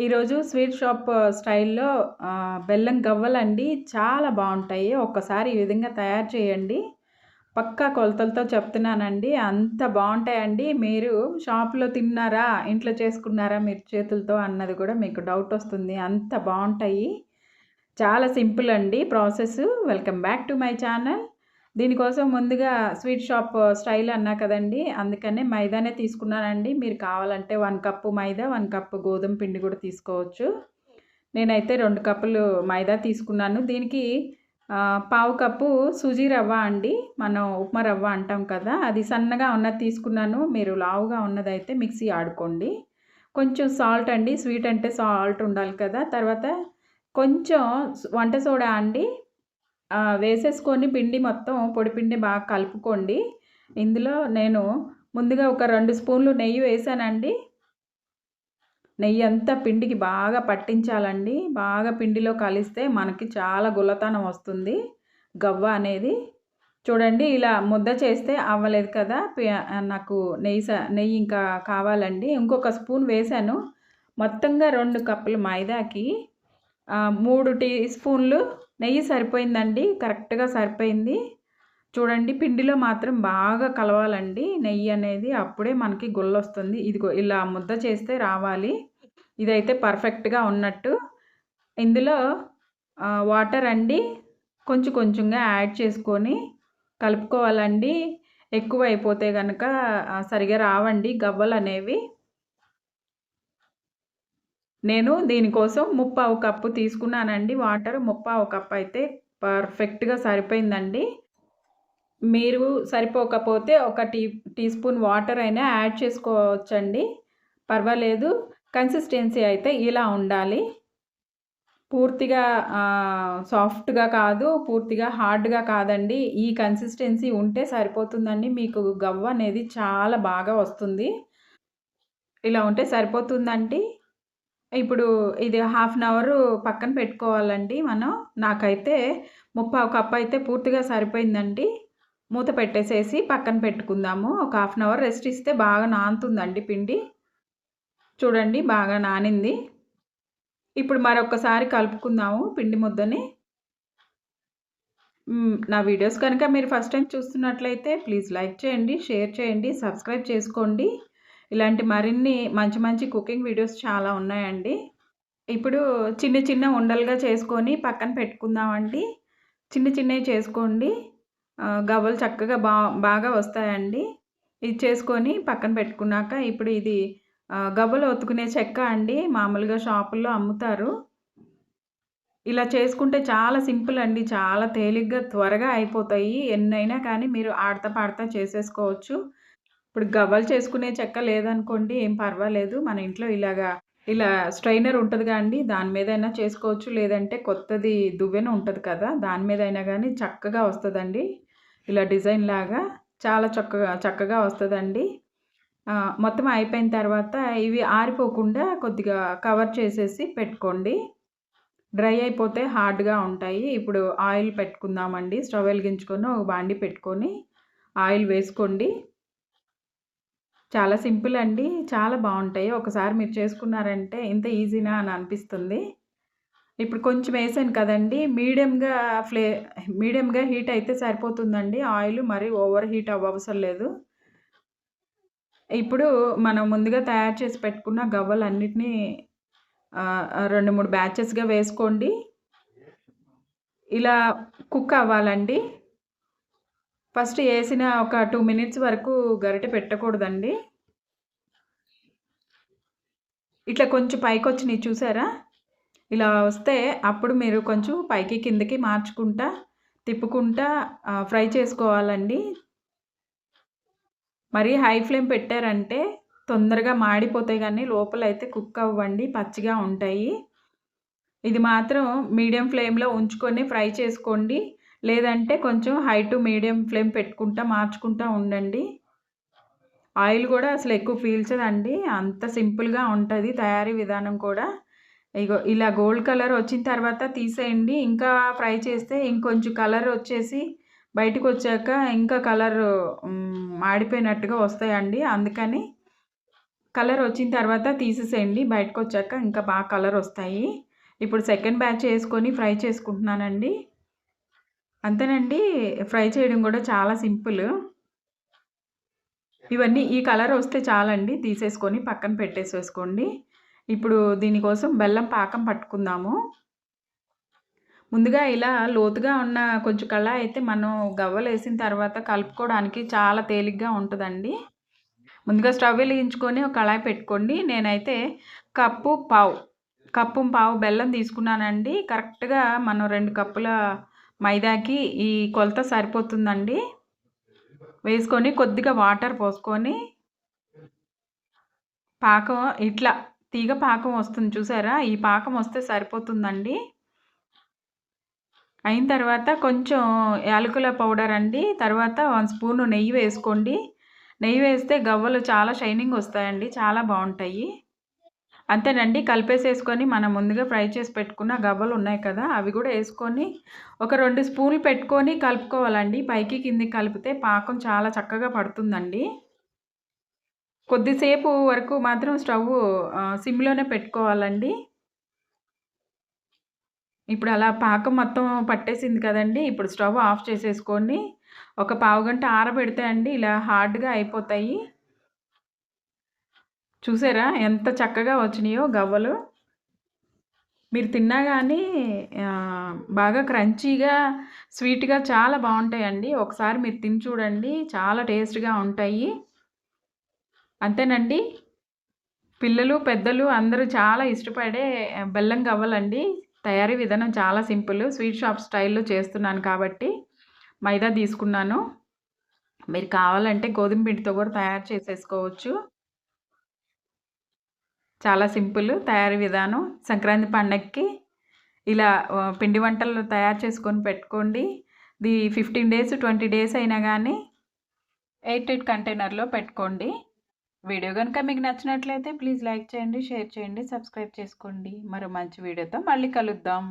ఈరోజు sweet shop స్టైల్‌లో బెల్లం గవ్వలండి చాలా బావుంటాయి. ఒక్కసారి ఈ విధంగా తయారు చేయండి. పక్కా కొలతలతో చెప్తున్నానండి. అంత బావుంటాయండి. మీరు షాప్‌లో తిన్నారా? ఇంట్లో చేసుకున్నారా మీరు చేతులతో అన్నది కూడా మీకు డౌటొస్తుంది. అంత బావుంటాయి. చాలా సింపుల్ అండి process. Welcome back to my channel. దీనికోసం ముందుగా స్వీట్ షాప్ స్టైల్ అన్నా కదండీ! అందుకనే మైదానే తీసుకున్నానండి. మీరు కావాలంటే 1 కప్పు మైదా, 1 కప్పు గోధుమ పిండి కూడా తీసుకోవచ్చు. నేనైతే 2 కప్పులు మైదా తీసుకున్నాను. దీనికి పావు కప్పు సూజీ రవ్వ అండి. మనం ఉప్మా రవ్వ అంటాం కదా! అది సన్నగా ఉన్నది తీసుకున్నాను. మీరు లావుగా ఉన్నదైతే మిక్సీ ఆడుకోండి. కొంచెం సాల్ట్ అండి. స్వీట్ అంటే సాల్ట్ ఉండాలి కదా! తర్వాత కొంచెం వంట సోడా అండి. వేసేసుకొని పిండి మొత్తం పొడి పిండి బాగా కలుపుకోండి. ఇందులో నేను ముందుగా ఒక 2 స్పూన్లు నెయ్యి వేసానండి. నెయ్యంతా పిండికి బాగా పట్టించాలండి. బాగా పిండిలో కలిస్తే మనకి చాలా గుల్లతనం వస్తుంది గవ్వ అనేది. చూడండి ఇలా ముద్ద చేస్తే అవ్వలేదు కదా! నాకు నెయ్యి ఇంకా కావాలండి. ఇంకొక స్పూన్ వేసాను. మొత్తంగా 2 కప్పుల మైదాకి 3 టీ స్పూన్లు నెయ్యి సరిపోయిందండి. కరెక్ట్‌గా సరిపోయింది. చూడండి పిండిలో మాత్రం బాగా కలవాలండి నెయ్యి అనేది. అప్పుడే మనకి గుల్లొస్తుంది. ఇదిగో ఇలా ముద్ద చేస్తే రావాలి. ఇదైతే పర్ఫెక్ట్‌గా ఉన్నట్టు. ఇందులో వాటర్ అండి కొంచెం కొంచెంగా యాడ్ చేసుకొని కలుపుకోవాలండి. ఎక్కువైపోతే గనక సరిగ్గా రావండి గవ్వలనేవి. నేను దీనికోసం ముప్పావు కప్పు తీసుకున్నానండి వాటర్. ముప్పావు కప్ అయితే పర్ఫెక్ట్‌గా సరిపోయిందండి. మీరు సరిపోకపోతే ఒక టీ స్పూన్ వాటర్ అయినా యాడ్ చేసుకోవచ్చండి. పర్వాలేదు. కన్సిస్టెన్సీ అయితే ఇలా ఉండాలి. పూర్తిగా సాఫ్ట్‌గా కాదు, పూర్తిగా హార్డ్‌గా కాదండి. ఈ కన్సిస్టెన్సీ ఉంటే సరిపోతుందండి. మీకు గవ్వ అనేది చాలా బాగా వస్తుంది. ఇలా ఉంటే సరిపోతుందండి. ఇప్పుడు ఇది హాఫ్ అన్ అవరు పక్కన పెట్టుకోవాలండి మనం. నాకైతే ముప్పావు కప్ అయితే పూర్తిగా సరిపోయిందండి. మూత పెట్టేసేసి పక్కన పెట్టుకుందాము. ఒక హాఫ్ అన్ అవర్ రెస్ట్ ఇస్తే బాగా నానుతుందండి పిండి. చూడండి బాగా నానింది. ఇప్పుడు మరొకసారి కలుపుకుందాము పిండి ముద్దని. నా వీడియోస్ కనుక మీరు ఫస్ట్ టైం చూస్తున్నట్లయితే ప్లీజ్ లైక్ చేయండి, షేర్ చేయండి, సబ్స్క్రైబ్ చేసుకోండి. ఇలాంటి మరిన్ని మంచి మంచి కుకింగ్ వీడియోస్ చాలా ఉన్నాయండి. ఇప్పుడు చిన్న చిన్న ఉండలుగా చేసుకొని పక్కన పెట్టుకుందామండి. చిన్న చిన్నవి చేసుకోండి. గవ్వలు చక్కగా బాగా వస్తాయండి. ఇది చేసుకొని పక్కన పెట్టుకున్నాక ఇప్పుడు ఇది గవ్వలు ఒత్తుకునే చెక్క అండి. మామూలుగా షాపుల్లో అమ్ముతారు. ఇలా చేసుకుంటే చాలా సింపుల్ అండి. చాలా తేలిగ్గా త్వరగా అయిపోతాయి. ఎన్నైనా కానీ మీరు ఆడతా పాడతా చేసేసుకోవచ్చు. ఇప్పుడు గవ్వలు చేసుకునే చెక్క లేదనుకోండి ఏం పర్వాలేదు. మన ఇంట్లో ఇలా స్ట్రైనర్ ఉంటదిగా అండి. దాని మీదైనా చేసుకోవచ్చు. లేదంటే కొత్తది దువ్వెన ఉంటది కదా! దాని మీదైనా గానీ చక్కగా వస్తదండి. ఇలా డిజైన్ లాగా చాలా చక్కగా వస్తదండి. మొత్తం అయిపోయిన తర్వాత ఇవి ఆరిపోకుండా కొద్దిగా కవర్ చేసేసి పెట్టుకోండి. డ్రై అయిపోతే హార్డ్‌గా ఉంటాయి. ఇప్పుడు ఆయిల్ పెట్టుకుందామండి. స్టవ్ వెలిగించుకొని ఒక బాండీ పెట్టుకొని ఆయిల్ వేసుకోండి. చాలా సింపుల్ అండి. చాలా బావుంటాయి. ఒకసారి మీరు చేసుకున్నారంటే ఇంత ఈజీనా అని అనిపిస్తుంది. ఇప్పుడు కొంచెం వేసాను కదండీ! మీడియంగా హీట్ అయితే సరిపోతుందండి. ఆయిల్ మరీ ఓవర్ హీట్ అవ్వవసరం లేదు. ఇప్పుడు మనం ముందుగా తయారు చేసి పెట్టుకున్న గవ్వలన్నిటిని 2, 3 బ్యాచెస్‌గా వేసుకోండి. ఇలా కుక్ అవ్వాలండి. ఫస్ట్ ఏసిన ఒక 2 మినిట్స్ వరకు గరిటె పెట్టకూడదండి. ఇట్లా కొంచెం పైకొచ్చినియి చూసారా? ఇలా వస్తే అప్పుడు మీరు కొంచెం పైకి కిందకి మార్చుకుంటా, తిప్పుకుంటా ఫ్రై చేసుకోవాలండి. మరీ హై ఫ్లేమ్ పెట్టారంటే తొందరగా మాడిపోతాయి గానీ లోపలైతే కుక్ అవ్వండి. పచ్చిగా ఉంటాయి. ఇది మాత్రం మీడియం ఫ్లేమ్‌లో ఉంచుకొని ఫ్రై చేసుకోండి. లేదంటే కొంచెం హై టు మీడియం ఫ్లేమ్ పెట్టుకుంటా మార్చుకుంటా ఉండండి. ఆయిల్ కూడా అసలు ఎక్కువ పీల్చదండి. అంత సింపుల్‌గా ఉంటది తయారీ విధానం కూడా. ఇగో ఇలా గోల్డ్ కలర్ వచ్చిన తర్వాత తీసేయండి. ఇంకా ఫ్రై చేస్తే ఇంకొంచెం కలర్ వచ్చేసి బయటకొచ్చాక ఇంకా కలరు మాడిపోయినట్టుగా వస్తాయండి. అందుకని కలర్ వచ్చిన తర్వాత తీసేసేయండి. బయటకొచ్చాక ఇంకా బాగా కలర్ వస్తాయి. ఇప్పుడు సెకండ్ బ్యాచ్ ఏసుకొని ఫ్రై చేసుకుంటున్నానండి. అంతేనండి. ఫ్రై చేయడం కూడా చాలా సింపుల్. ఇవన్నీ ఈ కలర్ వస్తే చాలండి. తీసేసుకొని పక్కన పెట్టేసేసుకోండి. ఇప్పుడు దీనికోసం బెల్లం పాకం పట్టుకుందాము. ముందుగా ఇలా లోతుగా ఉన్న కొంచెం కళాయి అయితే మనం గవ్వలేసిన తర్వాత కలుపుకోవడానికి చాలా తేలిగ్గా ఉంటదండి. ముందుగా స్టవ్ వెలిగించుకొని ఒక కళాయి పెట్టుకోండి. నేనైతే కప్పు పావు బెల్లం తీసుకున్నానండి. కరెక్ట్‌గా మనం 2 కప్పుల మైదాకి ఈ కొలత సరిపోతుందండి. వేసుకొని కొద్దిగా వాటర్ పోసుకొని పాకం ఇట్లా తీగ పాకం వస్తుంది చూసారా? ఈ పాకం వస్తే సరిపోతుందండి. అయిన తర్వాత కొంచెం యాలకుల పౌడర్ అండి. తర్వాత 1 స్పూను నెయ్యి వేసుకోండి. నెయ్యి వేస్తే గవ్వలు చాలా షైనింగ్ వస్తాయండి. చాలా బావుంటాయి. అంతేనండి. కలిపేసేసుకొని మనం ముందుగా ఫ్రై చేసి పెట్టుకున్న గవ్వలు ఉన్నాయి కదా! అవి కూడా ఏసుకొని ఒక 2 స్పూన్లు పెట్టుకొని కలుపుకోవాలండి. పైకి కిందకి కలిపితే పాకం చాలా చక్కగా పడుతుందండి. కొద్దిసేపు వరకు మాత్రం సిమ్‌లోనే పెట్టుకోవాలండి. ఇప్పుడు అలా పాకం మొత్తం పట్టేసింది కదండీ! ఇప్పుడు స్టవ్ ఆఫ్ చేసేసుకొని ఒక పావుగంట ఆరబెడితే అండి ఇలా హార్డ్‌గా అయిపోతాయి. చూసారా ఎంత చక్కగా వచ్చినాయో గవ్వలు. మీరు తిన్నా గానీ బాగా క్రంచీగా, స్వీట్‌గా చాలా బావుంటాయండి. ఒకసారి మీరు తిని చూడండి. చాలా టేస్ట్‌గా ఉంటాయి. అంతేనండి. పిల్లలు, పెద్దలు అందరూ చాలా ఇష్టపడే బెల్లం గవ్వలండి. తయారీ విధానం చాలా సింపుల్. స్వీట్ షాప్ స్టైల్‌లో చేస్తున్నాను కాబట్టి మైదా తీసుకున్నాను. మీరు కావాలంటే గోధుమ పిండితో కూడా తయారు చేసేసుకోవచ్చు. చాలా సింపుల్ తయారీ విధానం. సంక్రాంతి పండగకి ఇలా పిండి వంటలు తయారు చేసుకొని పెట్టుకోండి. ఇది 15 డేస్, 20 డేస్ అయినా గానీ ఎయిర్ టైట్ కంటైనర్‌లో పెట్టుకోండి. వీడియో గనుక మీకు నచ్చినట్లయితే ప్లీజ్ లైక్ చేయండి, షేర్ చేయండి, సబ్స్క్రైబ్ చేసుకోండి. మరో మంచి వీడియోతో మళ్ళీ కలుద్దాం.